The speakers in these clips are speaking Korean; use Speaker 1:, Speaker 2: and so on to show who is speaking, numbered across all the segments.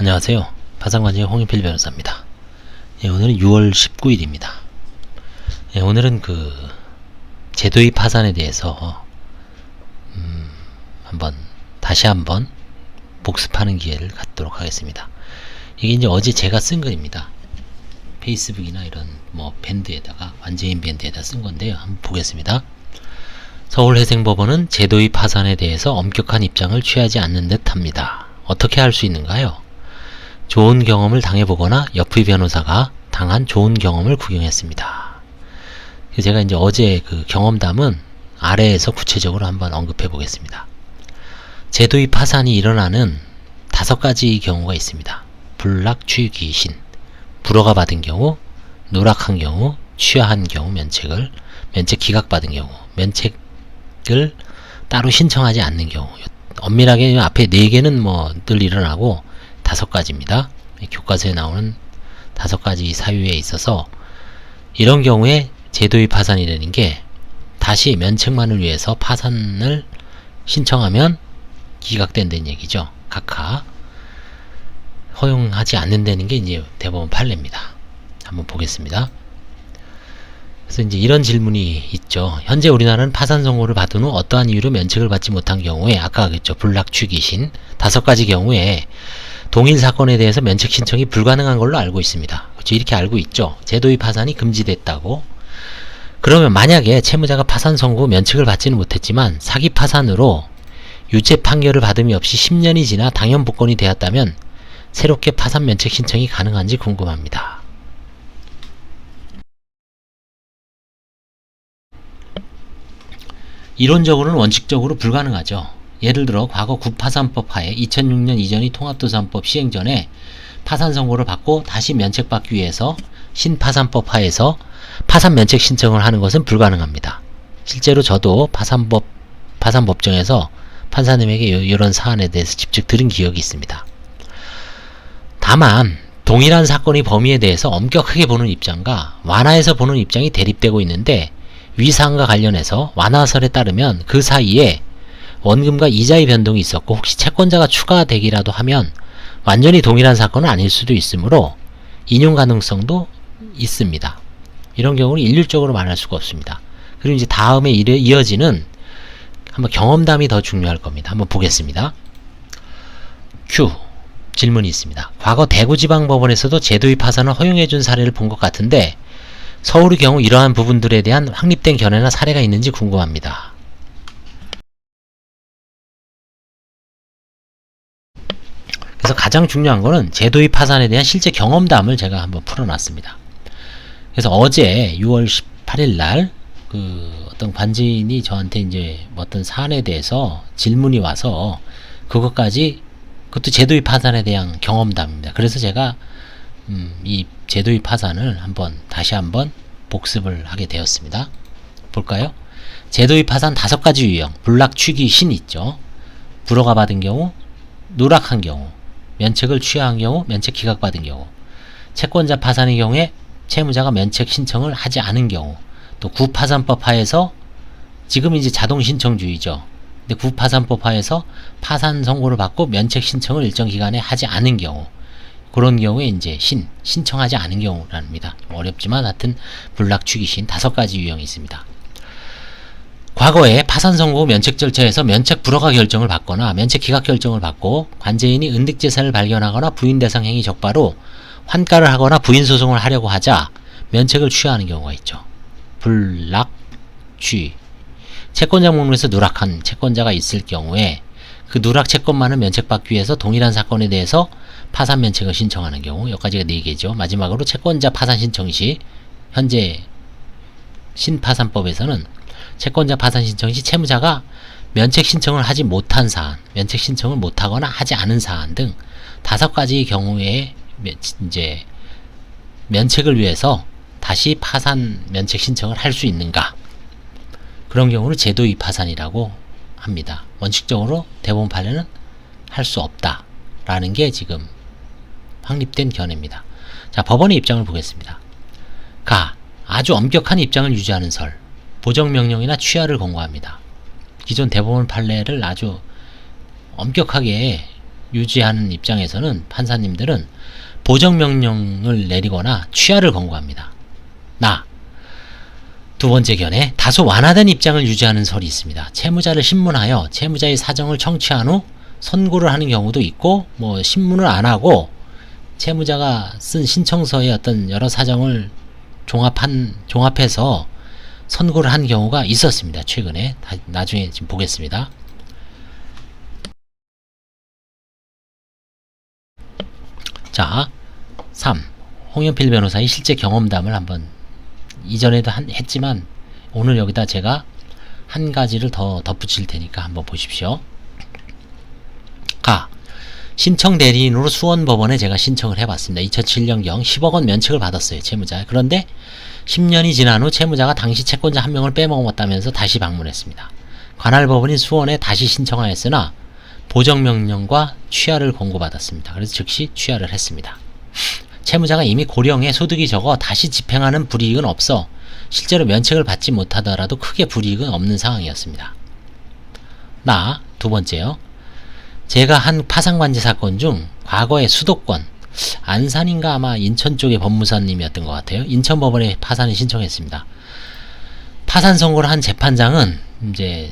Speaker 1: 안녕하세요. 파산관제의 홍인필 변호사입니다. 오늘은 6월 19일입니다. 오늘은 제도의 파산에 대해서 다시 한번 복습하는 기회를 갖도록 하겠습니다. 이게 이제 어제 제가 쓴 글입니다. 페이스북이나 이런 밴드에다가 완제인 밴드에다 쓴 건데요. 한번 보겠습니다. 서울회생법원은 제도의 파산에 대해서 엄격한 입장을 취하지 않는 듯 합니다. 어떻게 할 수 있는가요? 좋은 경험을 당해보거나 옆의 변호사가 당한 좋은 경험을 구경했습니다. 제가 이제 어제 그 경험담은 아래에서 구체적으로 한번 언급해 보겠습니다. 제도의 파산이 일어나는 5가지 경우가 있습니다. 불락, 취, 신, 불허가 받은 경우, 누락한 경우, 취하한 경우, 면책 기각받은 경우, 면책을 따로 신청하지 않는 경우. 엄밀하게 앞에 4개는 늘 일어나고 5가지입니다. 교과서에 나오는 5가지 사유에 있어서 이런 경우에 제도의 파산이 되는 게 다시 면책만을 위해서 파산을 신청하면 기각된다는 얘기죠. 각하 허용하지 않는다는 게 이제 대법원 판례입니다. 한번 보겠습니다. 그래서 이제 이런 질문이 있죠. 현재 우리나라는 파산 선고를 받은 후 어떠한 이유로 면책을 받지 못한 경우에 아까 그랬죠. 불락, 취, 신 5가지 경우에 동일 사건에 대해서 면책 신청이 불가능한 걸로 알고 있습니다. 그렇죠? 이렇게 알고 있죠. 제도의 파산이 금지됐다고. 그러면 만약에 채무자가 파산 선고 면책을 받지는 못했지만 사기 파산으로 유죄 판결을 받음이 없이 10년이 지나 당연 복권이 되었다면 새롭게 파산 면책 신청이 가능한지 궁금합니다. 이론적으로는 원칙적으로 불가능하죠. 예를 들어 과거 구파산법 하에 2006년 이전의 통합도산법 시행 전에 파산 선고를 받고 다시 면책받기 위해서 신파산법 하에서 파산 면책 신청을 하는 것은 불가능합니다. 실제로 저도 파산법정에서 판사님에게 이런 사안에 대해서 직접 들은 기억이 있습니다. 다만 동일한 사건의 범위에 대해서 엄격하게 보는 입장과 완화해서 보는 입장이 대립되고 있는데 위 사안과 관련해서 완화설에 따르면 그 사이에 원금과 이자의 변동이 있었고 혹시 채권자가 추가되기라도 하면 완전히 동일한 사건은 아닐 수도 있으므로 인용 가능성도 있습니다. 이런 경우는 일률적으로 말할 수가 없습니다. 그리고 이제 다음에 이어지는 한번 경험담이 더 중요할 겁니다. 한번 보겠습니다. Q 질문이 있습니다. 과거 대구지방법원에서도 제도의 파산을 허용해준 사례를 본 것 같은데 서울의 경우 이러한 부분들에 대한 확립된 견해나 사례가 있는지 궁금합니다. 그래서 가장 중요한 거는 제도의 파산에 대한 실제 경험담을 제가 한번 풀어놨습니다. 그래서 어제 6월 18일 날 어떤 관지인이 저한테 이제 어떤 사안에 대해서 질문이 와서 그것도 제도의 파산에 대한 경험담입니다. 그래서 제가 이 제도의 파산을 다시 한번 복습을 하게 되었습니다. 볼까요? 제도의 파산 5가지 유형, 불락, 취, 신 있죠. 불허가 받은 경우, 누락한 경우, 면책을 취하한 경우, 면책 기각받은 경우, 채권자 파산의 경우에 채무자가 면책 신청을 하지 않은 경우, 또 구파산법 하에서 지금 이제 자동 신청주의죠. 근데 구파산법 하에서 파산 선고를 받고 면책 신청을 일정 기간에 하지 않은 경우, 그런 경우에 이제 신청하지 않은 경우랍니다. 어렵지만 하여튼 불락, 취, 신 5가지 유형이 있습니다. 과거에 파산 선고 면책 절차에서 면책 불허가 결정을 받거나 면책 기각 결정을 받고 관제인이 은닉재산을 발견하거나 부인 대상 행위 적바로 환가를 하거나 부인 소송을 하려고 하자 면책을 취하는 경우가 있죠. 불락, 취. 채권자 목록에서 누락한 채권자가 있을 경우에 그 누락 채권만을 면책받기 위해서 동일한 사건에 대해서 파산 면책을 신청하는 경우, 여기까지가 4개죠. 마지막으로 채권자 파산 신청 시 현재 신파산법에서는 채권자 파산 신청 시 채무자가 면책 신청을 하지 못한 사안, 면책 신청을 못하거나 하지 않은 사안 등 5가지 경우에 이제 면책을 위해서 다시 파산 면책 신청을 할 수 있는가? 그런 경우를 제도의 파산이라고 합니다. 원칙적으로 대법원 판례는 할 수 없다라는 게 지금 확립된 견해입니다. 자, 법원의 입장을 보겠습니다. 아주 엄격한 입장을 유지하는 설. 보정명령이나 취하를 권고합니다. 기존 대법원 판례를 아주 엄격하게 유지하는 입장에서는 판사님들은 보정명령을 내리거나 취하를 권고합니다. 두 번째 견해, 다소 완화된 입장을 유지하는 설이 있습니다. 채무자를 신문하여 채무자의 사정을 청취한 후 선고를 하는 경우도 있고, 뭐 신문을 안 하고 채무자가 쓴 신청서의 어떤 여러 사정을 종합해서 선고를 한 경우가 있었습니다. 최근에. 나중에 지금 보겠습니다. 자, 3. 홍연필 변호사의 실제 경험담을 한번, 이전에도 했지만 오늘 여기다 제가 한 가지를 더 덧붙일 테니까 한번 보십시오. 신청 대리인으로 수원법원에 제가 신청을 해봤습니다. 2007년경 10억원 면책을 받았어요, 채무자. 그런데 10년이 지난 후 채무자가 당시 채권자 한 명을 빼먹었다면서 다시 방문했습니다. 관할 법원인 수원에 다시 신청하였으나 보정명령과 취하를 권고받았습니다. 그래서 즉시 취하를 했습니다. 채무자가 이미 고령에 소득이 적어 다시 집행하는 불이익은 없어 실제로 면책을 받지 못하더라도 크게 불이익은 없는 상황이었습니다. 두 번째요. 제가 한 파상관제 사건 중 과거의 수도권, 안산인가 아마 인천 쪽의 법무사님이었던 것 같아요. 인천법원에 파산을 신청했습니다. 파산 선고를 한 재판장은 이제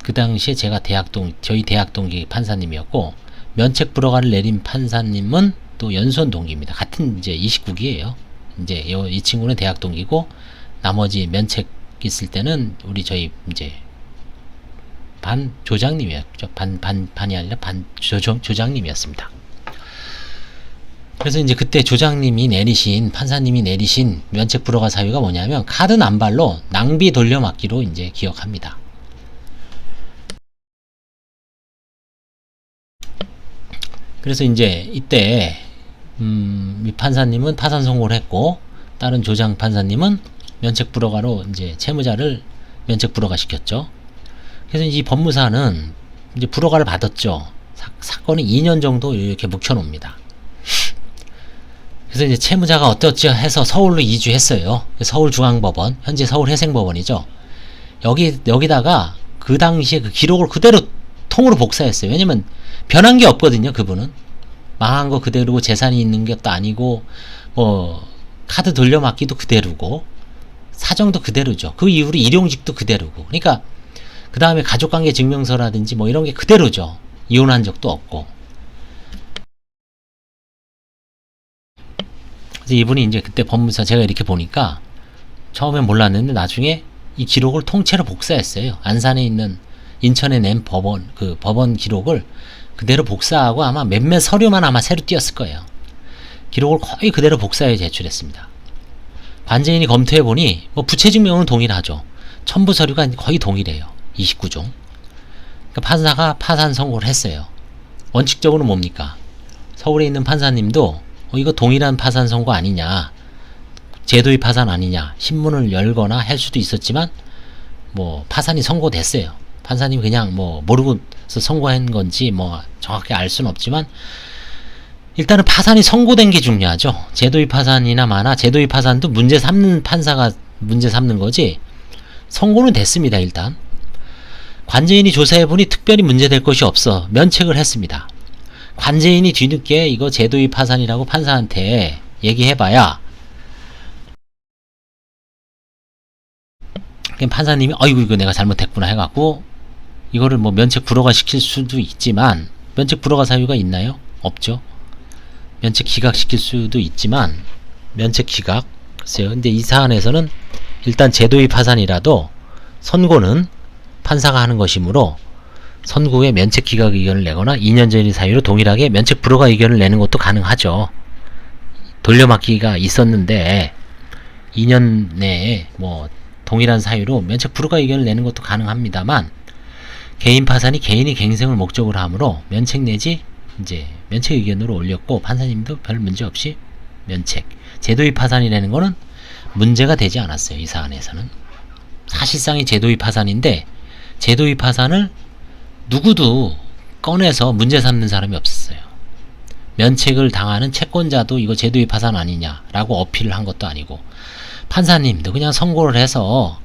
Speaker 1: 그 당시에 저희 대학 동기 판사님이었고, 면책 불허가를 내린 판사님은 또 연수원 동기입니다. 같은 이제 29기예요. 이제 이 친구는 대학 동기고, 나머지 면책 있을 때는 우리 저희 이제 반 조장님이었죠. 반이 아니라 조장님이었습니다. 그래서 이제 그때 판사님이 내리신 면책 불허가 사유가 뭐냐면 카드 남발로 낭비 돌려막기로 이제 기억합니다. 그래서 이제 이때 이 판사님은 파산 선고를 했고, 다른 조장 판사님은 면책 불허가로 이제 채무자를 면책 불허가 시켰죠. 그래서 이 법무사는 이제 불허가를 받았죠. 사건이 2년 정도 이렇게 묵혀놓습니다. 그래서 이제 채무자가 어쩌지 해서 서울로 이주했어요. 서울중앙법원, 현재 서울회생법원이죠. 여기다가 그 당시에 그 기록을 그대로 통으로 복사했어요. 왜냐면 변한 게 없거든요. 그분은 망한 거 그대로고 재산이 있는 것도 아니고, 뭐 카드 돌려막기도 그대로고 사정도 그대로죠. 그 이후로 일용직도 그대로고, 그러니까 그 다음에 가족관계 증명서라든지 뭐 이런 게 그대로죠. 이혼한 적도 없고. 그래서 이분이 이제 그때 법무사, 제가 이렇게 보니까 처음엔 몰랐는데 나중에 이 기록을 통째로 복사했어요. 안산에 있는 인천에 낸 법원 기록을 그대로 복사하고 아마 몇몇 서류만 아마 새로 띄었을 거예요. 기록을 거의 그대로 복사해 제출했습니다. 관제인이 검토해보니 뭐 부채증명은 동일하죠. 첨부 서류가 거의 동일해요. 29종. 그러니까 판사가 파산 선고를 했어요. 원칙적으로 뭡니까? 서울에 있는 판사님도 이거 동일한 파산 선고 아니냐, 제도의 파산 아니냐, 신문을 열거나 할 수도 있었지만 뭐 파산이 선고됐어요. 판사님이 그냥 뭐 모르고서 선고한 건지 뭐 정확히 알 수는 없지만 일단은 파산이 선고된 게 중요하죠. 제도의 파산이나 마나 제도의 파산도 문제 삼는 판사가 문제 삼는 거지, 선고는 됐습니다. 일단 관제인이 조사해보니 특별히 문제될 것이 없어 면책을 했습니다. 관제인이 뒤늦게 이거 제도의 파산이라고 판사한테 얘기해봐야 판사님이 아이고 이거 내가 잘못했구나 해갖고 이거를 뭐 면책 불허가 시킬 수도 있지만, 면책 불허가 사유가 있나요? 없죠. 면책 기각 시킬 수도 있지만, 면책 기각 글쎄요. 근데 이 사안에서는 일단 제도의 파산이라도 선고는 판사가 하는 것이므로 선고 후에 면책 기각 의견을 내거나 2년 전의 사유로 동일하게 면책 불허가 의견을 내는 것도 가능하죠. 돌려막기가 있었는데 2년 내에 뭐 동일한 사유로 면책 불허가 의견을 내는 것도 가능합니다만, 개인 파산이 개인의 갱생을 목적으로 하므로 면책 내지 이제 면책 의견으로 올렸고, 판사님도 별 문제 없이 면책. 제도의 파산이라는 거는 문제가 되지 않았어요. 이 사안에서는 사실상의 제도의 파산인데, 제도의 파산을 누구도 꺼내서 문제 삼는 사람이 없었어요. 면책을 당하는 채권자도 이거 제도의 파산 아니냐라고 어필을 한 것도 아니고, 판사님도 그냥 선고를 해서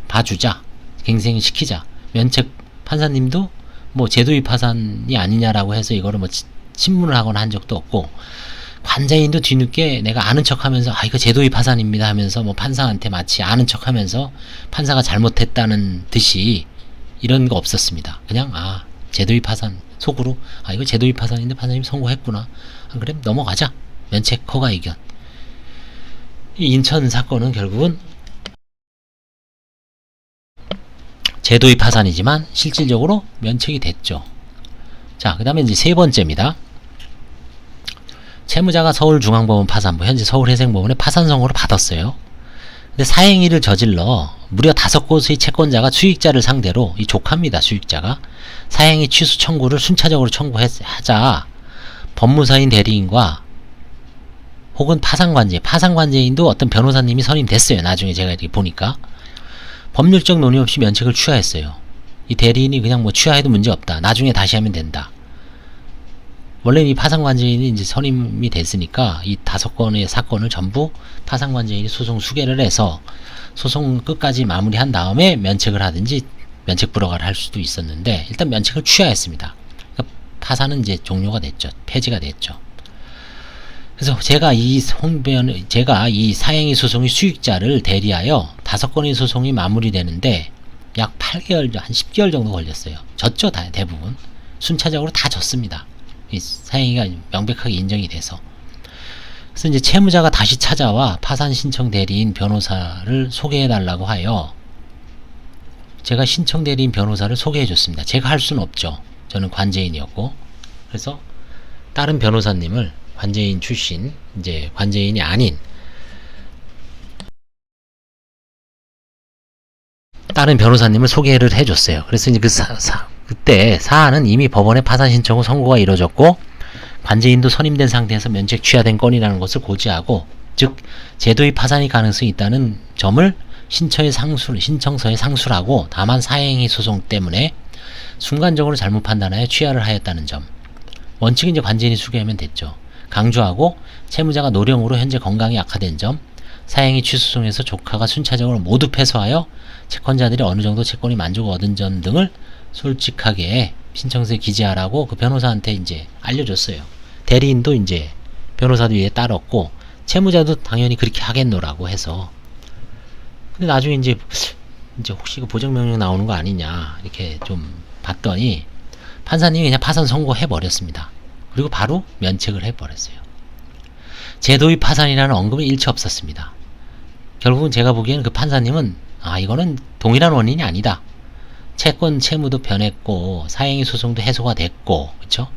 Speaker 1: 봐주자, 갱생시키자, 면책 판사님도 뭐 제도위 파산이 아니냐라고 해서 이거를 뭐 신문을 하거나 한 적도 없고, 관자인도 뒤늦게 내가 아는 척 하면서 이거 제도위 파산입니다 하면서 뭐 판사한테 마치 아는 척 하면서 판사가 잘못했다는 듯이 이런 거 없었습니다. 그냥 제도위 파산, 속으로 이거 제도위 파산인데 판사님 선고했구나, 그래 넘어가자, 면책 허가 의견. 이 인천 사건은 결국은 제도위 파산이지만 실질적으로 면책이 됐죠. 자, 그 다음에 이제 세 번째입니다. 채무자가 서울중앙법원 파산부, 현재 서울회생법원에 파산 선고를 받았어요. 근데 사행위를 저질러 무려 5곳의 채권자가 수익자를 상대로, 이 조카입니다, 수익자가 사행위 취소 청구를 순차적으로 청구하자 법무사인 대리인과 혹은 파산관제인도 어떤 변호사님이 선임됐어요. 나중에 제가 이렇게 보니까 법률적 논의 없이 면책을 취하했어요. 이 대리인이 그냥 뭐 취하해도 문제없다, 나중에 다시 하면 된다. 원래 이 파산관제인이 이제 선임이 됐으니까 이 5건의 사건을 전부 파산관제인이 소송 수개를 해서 소송 끝까지 마무리한 다음에 면책을 하든지 면책 불허가를 할 수도 있었는데, 일단 면책을 취하했습니다. 그러니까 파산은 이제 종료가 됐죠. 폐지가 됐죠. 그래서 제가 이 사행위 소송의 수익자를 대리하여 5건의 소송이 마무리되는데 약 8개월, 한 10개월 정도 걸렸어요. 졌죠, 대부분. 순차적으로 다 졌습니다. 이 사행위가 명백하게 인정이 돼서. 그래서 이제 채무자가 다시 찾아와 파산 신청 대리인 변호사를 소개해달라고 하여 제가 신청 대리인 변호사를 소개해줬습니다. 제가 할 수는 없죠. 저는 관제인이었고. 그래서 다른 변호사님을, 관제인 출신, 이제 관제인이 아닌 다른 변호사님을 소개를 해줬어요. 그래서 이제 그때 사안은 이미 법원의 파산 신청 후 선고가 이루어졌고 관제인도 선임된 상태에서 면책 취하된 건이라는 것을 고지하고, 즉 제도의 파산이 가능성이 있다는 점을 신청서에 상수하고, 다만 사행위 소송 때문에 순간적으로 잘못 판단하여 취하를 하였다는 점, 원칙은 이제 관제인이 수개하면 됐죠. 강조하고, 채무자가 노령으로 현재 건강이 악화된 점, 사행위 취소송에서 조카가 순차적으로 모두 패소하여 채권자들이 어느 정도 채권이 만족을 얻은 점 등을 솔직하게 신청서에 기재하라고 그 변호사한테 이제 알려줬어요. 대리인도 이제 변호사도 위에 따랐고, 채무자도 당연히 그렇게 하겠노라고 해서. 근데 나중에 이제 혹시 그 보정명령 나오는 거 아니냐 이렇게 좀 봤더니 판사님이 그냥 파산 선고해버렸습니다. 그리고 바로 면책을 해버렸어요. 제도의 파산이라는 언급은 일체 없었습니다. 결국은 제가 보기에는 그 판사님은 이거는 동일한 원인이 아니다, 채권 채무도 변했고 사행위 소송도 해소가 됐고, 그쵸?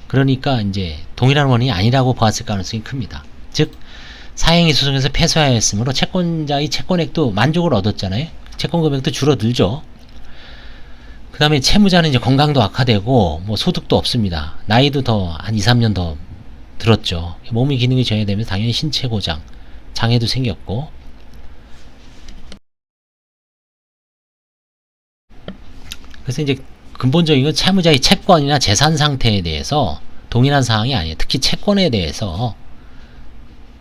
Speaker 1: 그러니까 이제 동일한 원인이 아니라고 보았을 가능성이 큽니다. 즉 사행위 소송에서 패소하였으므로 채권자의 채권액도 만족을 얻었잖아요. 채권 금액도 줄어들죠. 그 다음에 채무자는 이제 건강도 악화되고 뭐 소득도 없습니다. 나이도 더 한 2, 3년 더 들었죠. 몸의 기능이 저해되면서 당연히 신체 고장, 장애도 생겼고. 그래서 이제 근본적인 건 채무자의 채권이나 재산 상태에 대해서 동일한 사항이 아니에요. 특히 채권에 대해서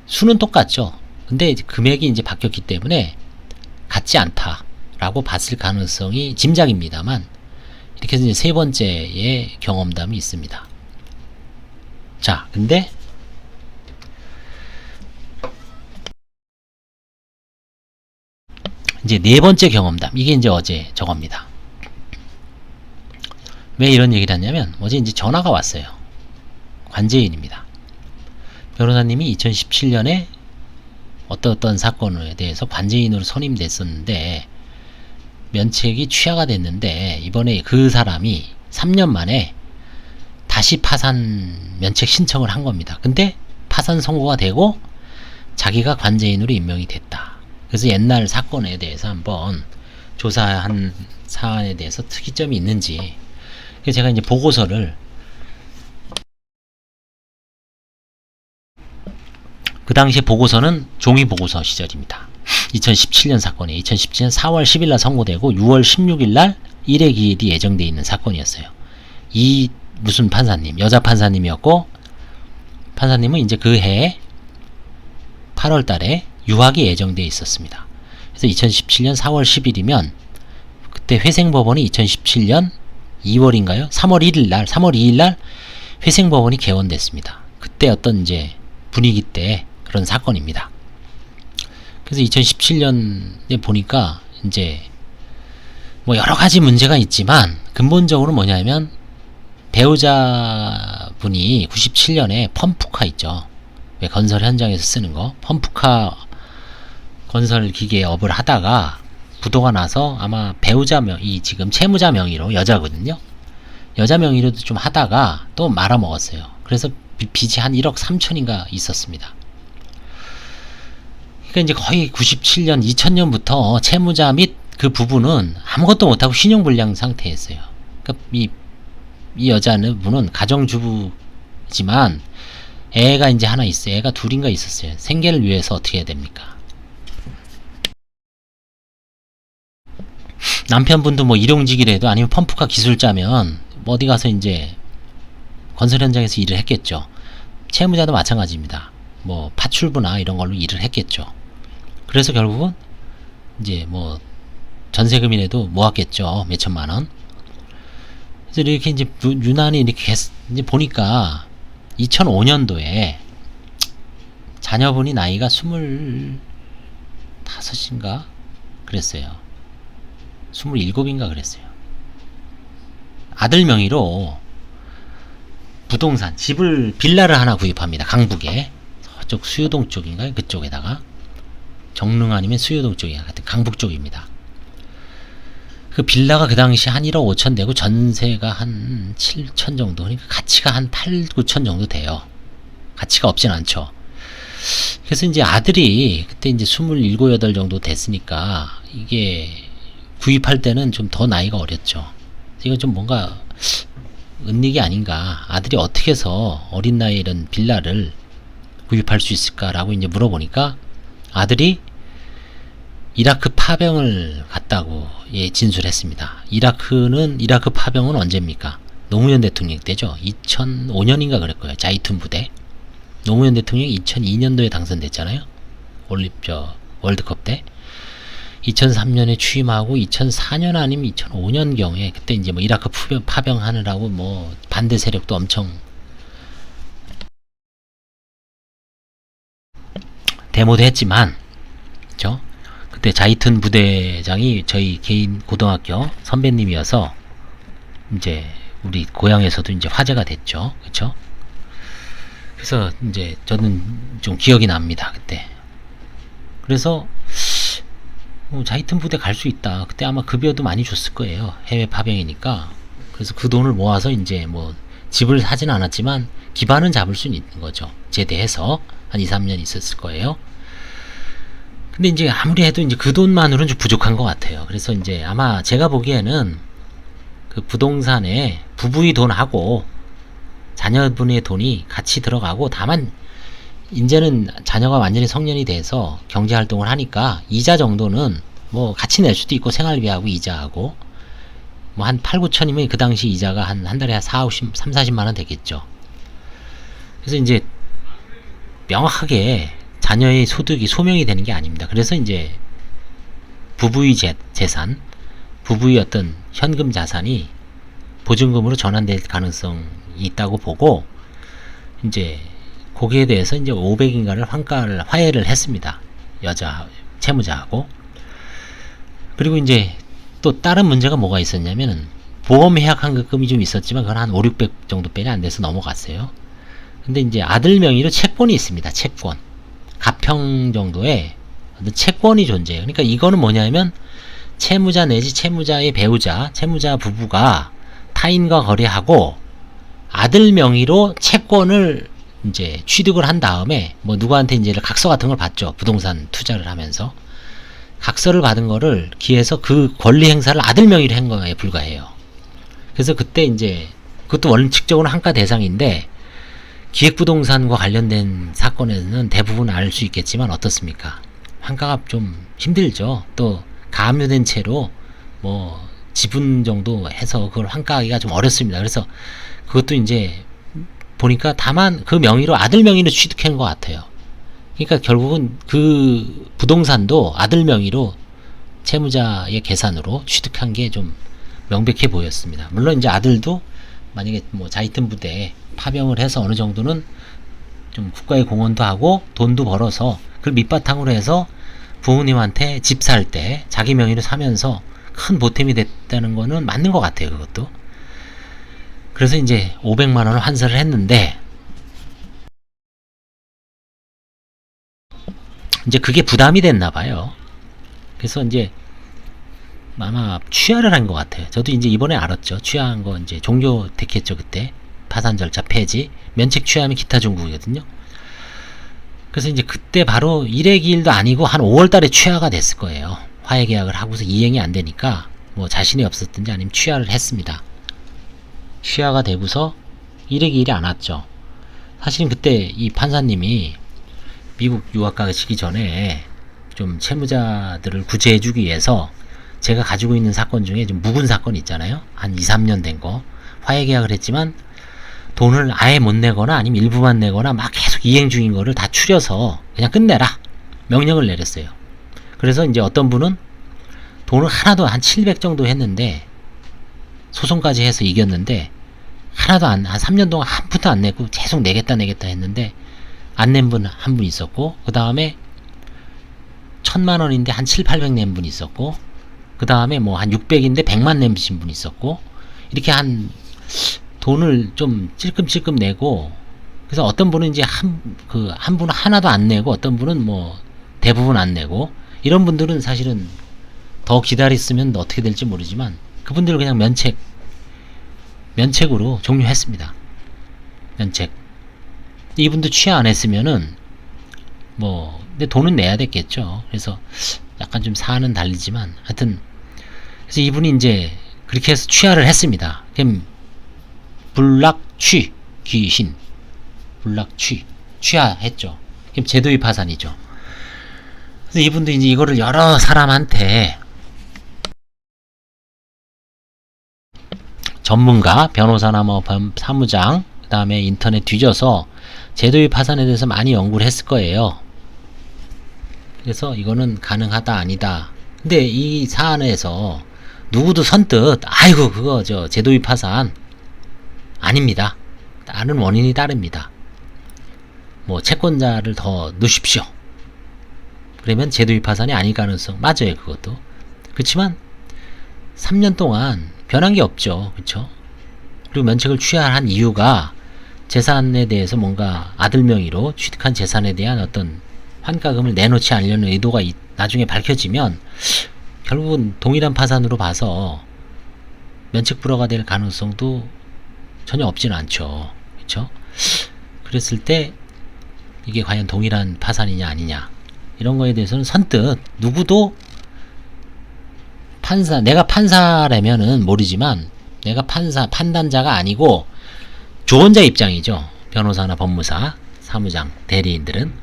Speaker 1: 수는 똑같죠. 근데 금액이 이제 바뀌었기 때문에 같지 않다라고 봤을 가능성이 짐작입니다만, 이렇게 해서 이제 세 번째의 경험담이 있습니다. 자, 근데 이제 네 번째 경험담, 이게 이제 어제 저겁니다. 왜 이런 얘기를 했냐면, 어제 이제 전화가 왔어요. 관제인입니다. 변호사님이 2017년에 어떤 사건에 대해서 관제인으로 선임됐었는데 면책이 취하가 됐는데, 이번에 그 사람이 3년 만에 다시 파산 면책 신청을 한 겁니다. 근데 파산 선고가 되고 자기가 관제인으로 임명이 됐다. 그래서 옛날 사건에 대해서 한번 조사한 사안에 대해서 특이점이 있는지, 그래서 제가 이제 보고서를, 그 당시에 보고서는 종이 보고서 시절입니다. 2017년 사건이에요. 2017년 4월 10일날 선고되고 6월 16일날 1회 기일이 예정되어 있는 사건이었어요. 이 무슨 판사님, 여자 판사님이었고, 판사님은 이제 그 해에 8월 달에 유학이 예정되어 있었습니다. 그래서 2017년 4월 10일이면 그때 회생법원이 2017년 2월인가요? 3월 1일 날, 3월 2일 날 회생법원이 개원됐습니다. 그때 어떤 이제 분위기 때 그런 사건입니다. 그래서 2017년에 보니까 이제 뭐 여러 가지 문제가 있지만 근본적으로 뭐냐면 배우자분이 97년에 펌프카 있죠. 왜 건설 현장에서 쓰는 거 펌프카 건설 기계 업을 하다가 부도가 나서 아마 배우자 이 지금 채무자 명의로 여자거든요. 여자 명의로도 좀 하다가 또 말아먹었어요. 그래서 빚이 한 1억 3천인가 있었습니다. 그러니까 이제 거의 97년, 2000년부터 채무자 및 그 부부는 아무것도 못하고 신용불량 상태였어요. 그러니까 이 여자분은 가정주부지만 애가 이제 하나 있어요. 애가 둘인가 있었어요. 생계를 위해서 어떻게 해야 됩니까? 남편분도 뭐 일용직이라도 아니면 펌프카 기술자면 어디 가서 이제 건설 현장에서 일을 했겠죠. 채무자도 마찬가지입니다. 뭐 파출부나 이런 걸로 일을 했겠죠. 그래서 결국은 이제 뭐 전세금이라도 모았겠죠. 몇 천만 원. 그래서 이렇게 이제 유난히 이렇게 이제 보니까 2005년도에 자녀분이 나이가 25인가 그랬어요. 27인가 그랬어요. 아들 명의로 부동산, 빌라를 하나 구입합니다. 강북에. 저쪽 수유동 쪽인가요? 그쪽에다가. 정릉 아니면 수유동 쪽이 하여튼 강북 쪽입니다. 그 빌라가 그 당시 한 1억 5천 되고 전세가 한 7천 정도. 그러니까 가치가 한 8, 9천 정도 돼요. 가치가 없진 않죠. 그래서 이제 아들이 그때 이제 27, 8 정도 됐으니까 이게 구입할 때는 좀 더 나이가 어렸죠. 이건 좀 뭔가 은닉이 아닌가. 아들이 어떻게 해서 어린 나이에 이런 빌라를 구입할 수 있을까라고 이제 물어보니까 아들이 이라크 파병을 갔다고 진술했습니다. 이라크 파병은 언제입니까? 노무현 대통령 때죠. 2005년인가 그럴 거예요. 자이툰 부대. 노무현 대통령이 2002년도에 당선됐잖아요. 월드컵 때. 2003년에 취임하고 2004년 아니면 2005년 경에 그때 이제 뭐 이라크 파병하느라고 뭐 반대 세력도 엄청 데모도 했지만, 그쵸? 그때 자이툰 부대장이 저희 개인 고등학교 선배님이어서 이제 우리 고향에서도 이제 화제가 됐죠. 그쵸? 그래서 이제 저는 좀 기억이 납니다. 그때. 그래서 자이툰 부대 갈 수 있다. 그때 아마 급여도 많이 줬을 거예요. 해외 파병이니까. 그래서 그 돈을 모아서 이제 뭐 집을 사지는 않았지만 기반은 잡을 수는 있는 거죠. 제대해서 한 2, 3년 있었을 거예요. 근데 이제 아무리 해도 이제 그 돈만으로는 좀 부족한 것 같아요. 그래서 이제 아마 제가 보기에는 그 부동산에 부부의 돈하고 자녀분의 돈이 같이 들어가고, 다만 이제는 자녀가 완전히 성년이 돼서 경제활동을 하니까 이자 정도는 뭐 같이 낼 수도 있고, 생활비하고 이자하고 뭐 한 8, 9천이면 그 당시 이자가 한 달에 한 3, 40만원 되겠죠. 그래서 이제 명확하게 자녀의 소득이 소명이 되는 게 아닙니다. 그래서 이제 부부의 재산, 부부의 어떤 현금 자산이 보증금으로 전환될 가능성이 있다고 보고, 이제 거기에 대해서 이제 500인가를 화해를 했습니다. 여자 채무자하고. 그리고 이제 또 다른 문제가 뭐가 있었냐면은 보험 해약 환급금이 좀 있었지만 그건 한 5, 600 정도 빼이 안 돼서 넘어갔어요. 근데 이제 아들 명의로 채권이 있습니다. 채권. 가평 정도의 채권이 존재해요. 그러니까 이거는 뭐냐면 채무자 내지 채무자의 배우자, 채무자 부부가 타인과 거래하고 아들 명의로 채권을 이제 취득을 한 다음에 뭐 누구한테 이제 각서 같은 걸 받죠. 부동산 투자를 하면서 각서를 받은 거를 기해서 그 권리 행사를 아들 명의로 한 거에 불과해요. 그래서 그때 이제 그것도 원칙적으로 한가 대상인데, 기획부동산과 관련된 사건에는 대부분 알 수 있겠지만 어떻습니까? 환가가 좀 힘들죠. 또 가압류된 채로 뭐 지분 정도 해서 그걸 환가하기가 좀 어렵습니다. 그래서 그것도 이제 보니까 다만 그 명의로 아들 명의로 취득한 것 같아요. 그러니까 결국은 그 부동산도 아들 명의로 채무자의 계산으로 취득한 게 좀 명백해 보였습니다. 물론 이제 아들도 만약에 뭐 자이튼 부대에 파병을 해서 어느 정도는 좀 국가의 공헌도 하고 돈도 벌어서 그걸 밑바탕으로 해서 부모님한테 집 살 때 자기 명의로 사면서 큰 보탬이 됐다는 거는 맞는 것 같아요. 그것도. 그래서 이제 500만 원을 환설을 했는데 이제 그게 부담이 됐나 봐요. 그래서 이제 아마 취하를 한 것 같아요. 저도 이제 이번에 알았죠. 취하한 거 이제 종료됐겠죠. 그때 파산 절차 폐지, 면책 취하면 기타 종국이거든요. 그래서 이제 그때 바로 1회 기일도 아니고 한 5월달에 취하가 됐을 거예요. 화해 계약을 하고서 이행이 안 되니까 뭐 자신이 없었든지 아니면 취하를 했습니다. 취하가 되고서 1회 기일이 안 왔죠. 사실은 그때 이 판사님이 미국 유학 가시기 전에 좀 채무자들을 구제해주기 위해서 제가 가지고 있는 사건 중에 좀 묵은 사건 있잖아요. 한 2, 3년 된 거. 화해 계약을 했지만 돈을 아예 못 내거나 아니면 일부만 내거나 막 계속 이행 중인 거를 다 추려서 그냥 끝내라. 명령을 내렸어요. 그래서 이제 어떤 분은 돈을 하나도 한 700 정도 했는데 소송까지 해서 이겼는데 하나도 한 3년 동안 한 푼도 안 내고 계속 내겠다 했는데 안 낸 분 한 분 있었고 그 다음에 1000만 원인데 한 7, 800 낸 분 있었고 그 다음에 뭐 한 600인데 100만 내신 분 있었고 이렇게 한 돈을 좀 찔끔찔끔 내고 그래서 어떤 분은 이제 한 분은 하나도 안 내고 어떤 분은 뭐 대부분 안 내고 이런 분들은 사실은 더 기다렸으면 어떻게 될지 모르지만 그분들을 그냥 면책으로 종료했습니다. 면책. 이분도 취하 안 했으면은 뭐 근데 돈은 내야 됐겠죠. 그래서 약간 좀 사안은 달리지만 하여튼 그래서 이분이 이제 그렇게 해서 취하를 했습니다. 그럼 불락취 귀신 불락취 취하했죠. 그럼 제도의 파산이죠. 그래서 이분도 이제 이거를 여러 사람한테 전문가 변호사나 뭐 사무장 그 다음에 인터넷 뒤져서 제도의 파산에 대해서 많이 연구를 했을 거예요. 그래서 이거는 가능하다 아니다. 근데 이 사안에서 누구도 선뜻 아이고 그거 저 제도의 파산 아닙니다. 다른 원인이 따릅니다. 뭐 채권자를 더 넣으십시오. 그러면 제도의 파산이 아닐 가능성 맞아요. 그것도. 그렇지만 3년 동안 변한 게 없죠. 그렇죠? 그리고 면책을 취하한 이유가 재산에 대해서 뭔가 아들 명의로 취득한 재산에 대한 어떤 환가금을 내놓지 않으려는 의도가 나중에 밝혀지면 결국은 동일한 파산으로 봐서 면책 불허가 될 가능성도 전혀 없지는 않죠. 그렇죠? 그랬을 때 이게 과연 동일한 파산이냐 아니냐 이런 거에 대해서는 선뜻 누구도 내가 판사라면은 모르지만 내가 판단자가 아니고 조언자 입장이죠. 변호사나 법무사, 사무장, 대리인들은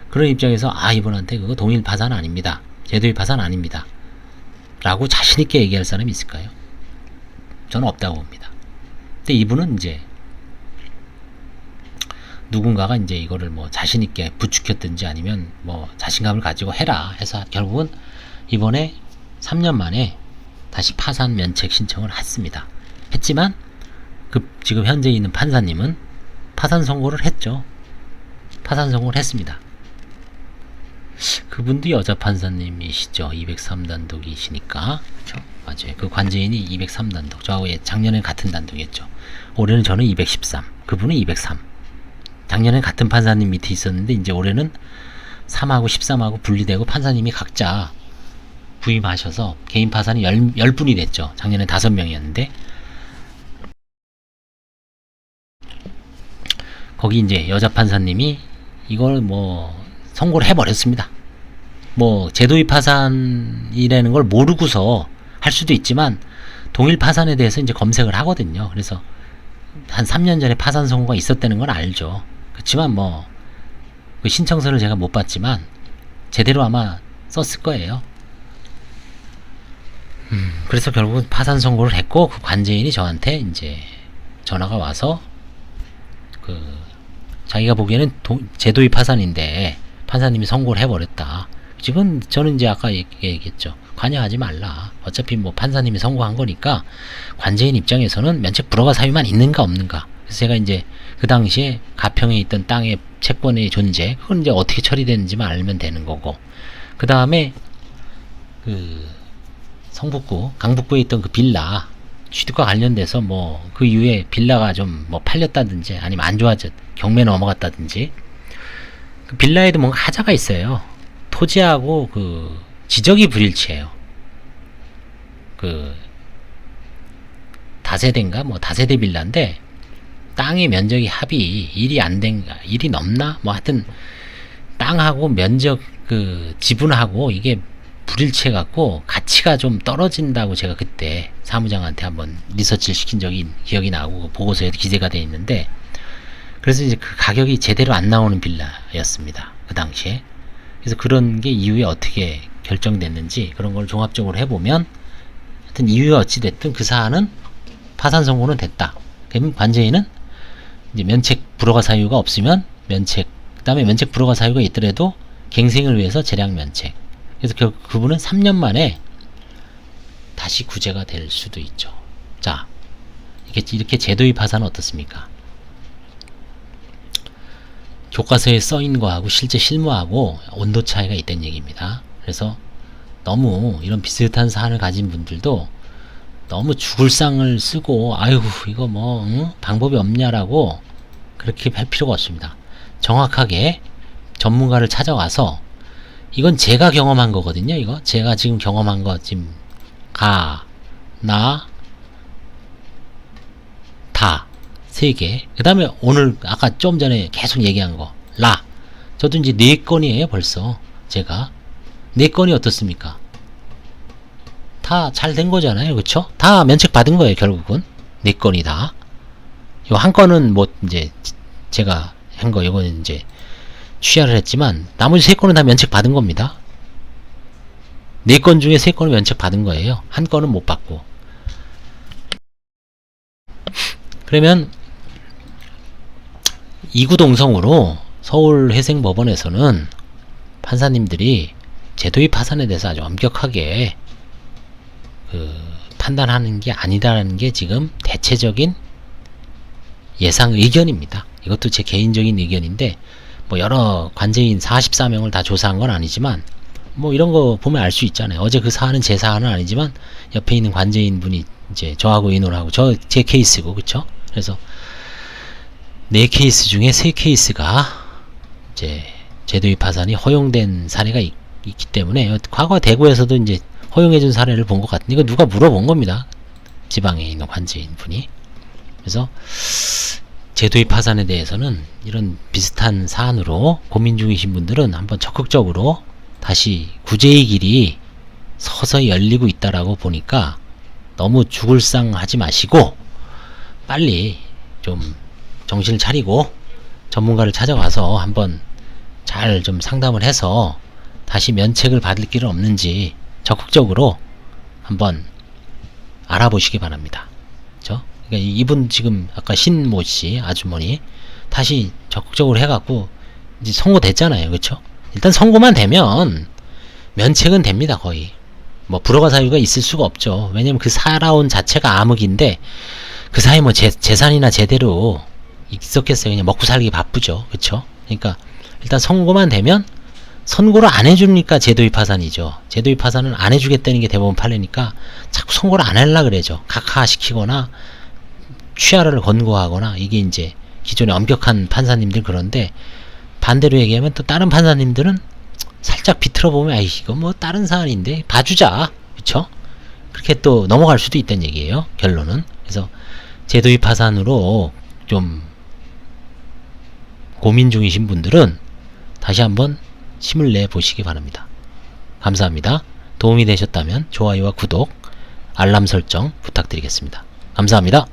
Speaker 1: 그런 입장에서 이분한테 그거 동일 파산 아닙니다. 제도의 파산 아닙니다. 라고 자신있게 얘기할 사람이 있을까요? 저는 없다고 봅니다. 근데 이분은 이제 누군가가 이제 이거를 뭐 자신있게 부추겼든지 아니면 뭐 자신감을 가지고 해라 해서 결국은 이번에 3년 만에 다시 파산 면책 신청을 했지만 지금 현재 있는 판사님은 파산 선고를 했죠. 파산 선고를 했습니다. 그분도 여자 판사님이시죠. 203단독이시니까. 그렇죠? 맞아요. 그 관제인이 203단독. 저하고 작년에 같은 단독이었죠. 올해는 저는 213. 그분은 203. 작년에 같은 판사님 밑에 있었는데 이제 올해는 3하고 13하고 분리되고 판사님이 각자 부임하셔서 개인 파산이 10분이 됐죠. 작년에 5명이었는데 거기 이제 여자 판사님이 이걸 뭐 선고를 해버렸습니다. 뭐 제도의 파산이라는 걸 모르고서 할 수도 있지만 동일 파산에 대해서 이제 검색을 하거든요. 그래서 한 3년 전에 파산 선고가 있었다는 건 알죠. 그렇지만 뭐 그 신청서를 제가 못 봤지만 제대로 아마 썼을 거예요. 그래서 결국은 파산 선고를 했고 그 관제인이 저한테 이제 전화가 와서 자기가 보기에는 제도의 파산인데 판사님이 선고를 해버렸다. 지금 저는 이제 아까 얘기했죠. 관여하지 말라. 어차피 뭐 판사님이 선고한 거니까 관제인 입장에서는 면책 불허가 사유만 있는가 없는가. 그래서 제가 이제 그 당시에 가평에 있던 땅의 채권의 존재, 그건 이제 어떻게 처리되는지만 알면 되는 거고, 그 다음에 그 성북구, 강북구에 있던 그 빌라 취득과 관련돼서 뭐 그 이후에 빌라가 좀 뭐 팔렸다든지 아니면 안 좋아졌, 경매 넘어갔다든지, 그 빌라에도 뭔가 하자가 있어요. 토지하고 그 지적이 불일치해요. 그 다세대인가 뭐 다세대 빌라인데 땅의 면적이 합이 1이 안 된가, 1이 넘나 뭐 하여튼 땅하고 면적 그 지분하고 이게 불일치해 갖고 가치가 좀 떨어진다고 제가 그때 사무장한테 한번 리서치를 시킨 적이 기억이 나고 보고서에도 기재가 돼 있는데, 그래서 이제 그 가격이 제대로 안 나오는 빌라였습니다, 그 당시에. 그래서 그런 게 이후에 어떻게 결정됐는지 그런 걸 종합적으로 해보면 하여튼 이유가 어찌 됐든 그 사안은 파산 선고는 됐다. 그럼 관제인은 이제 면책 불허가 사유가 없으면 면책, 그 다음에 면책 불허가 사유가 있더라도 갱생을 위해서 재량 면책. 그래서 그분은 3년 만에 다시 구제가 될 수도 있죠. 자, 이렇게 제도의 파산은 어떻습니까? 교과서에 써인 거하고 실제 실무하고 온도 차이가 있다는 얘기입니다. 그래서 너무 이런 비슷한 사안을 가진 분들도 너무 죽을 상을 쓰고 아이고 이거 뭐 방법이 없냐라고 그렇게 할 필요가 없습니다. 정확하게 전문가를 찾아와서, 이건 제가 경험한 거거든요. 이거 제가 지금 경험한 거 지금 가, 나, 다 세 개. 그 다음에 오늘 아까 좀 전에 계속 얘기한 거 라. 저도 이제 4건이에요 벌써. 제가 4건이 어떻습니까? 다 잘 된 거잖아요, 그쵸? 다 면책 받은 거예요 결국은. 4건이 다. 요 한 건은 뭐 이제 제가 한 거, 이거는 이제 취하를 했지만 나머지 3건은 다 면책 받은 겁니다. 4건 중에 3건은 면책 받은 거예요. 한 건은 못 받고. 그러면 이구동성으로 서울회생법원에서는 판사님들이 제도의 파산에 대해서 아주 엄격하게 판단하는 게 아니다라는 게 지금 대체적인 예상 의견입니다. 이것도 제 개인적인 의견인데, 뭐 여러 관제인 44명을 다 조사한 건 아니지만 뭐 이런 거 보면 알 수 있잖아요. 어제 그 사안은 제 사안은 아니지만 옆에 있는 관제인 분이 이제 저하고 의논을 하고 제 케이스고, 그쵸? 그래서 4케이스 중에 3케이스가 이제 제도의 파산이 허용된 사례가 있기 때문에, 과거 대구에서도 이제 허용해준 사례를 본 것 같은데, 이거 누가 물어본 겁니다. 지방에 있는 관제인 분이. 그래서 제도의 파산에 대해서는 이런 비슷한 사안으로 고민 중이신 분들은 한번 적극적으로 다시 구제의 길이 서서히 열리고 있다라고 보니까 너무 죽을 상 하지 마시고 빨리 좀 정신을 차리고 전문가를 찾아가서 한번 잘 좀 상담을 해서 다시 면책을 받을 길은 없는지 적극적으로 한번 알아보시기 바랍니다. 그렇죠? 그러니까 이분 지금 아까 신모씨 아주머니 다시 적극적으로 해갖고 이제 선고됐잖아요. 그렇죠? 일단 선고만 되면 면책은 됩니다. 거의 뭐 불허가 사유가 있을 수가 없죠. 왜냐면 그 살아온 자체가 암흑인데 그 사이 뭐 재산이나 제대로 있었겠어요. 그냥 먹고 살기 바쁘죠. 그쵸? 그러니까 일단 선고만 되면, 선고를 안 해주니까 제도의 파산이죠. 제도의 파산은 안 해주겠다는 게 대법원 판례니까 자꾸 선고를 안 하려고 그래죠. 각하시키거나 취하를 권고하거나, 이게 이제 기존의 엄격한 판사님들. 그런데 반대로 얘기하면 또 다른 판사님들은 살짝 비틀어 보면 아이 이거 뭐 다른 사안인데 봐주자, 그쵸? 그렇게 또 넘어갈 수도 있다는 얘기예요, 결론은. 그래서 제도의 파산으로 좀 고민 중이신 분들은 다시 한번 힘을 내 보시기 바랍니다. 감사합니다. 도움이 되셨다면 좋아요와 구독, 알람 설정 부탁드리겠습니다. 감사합니다.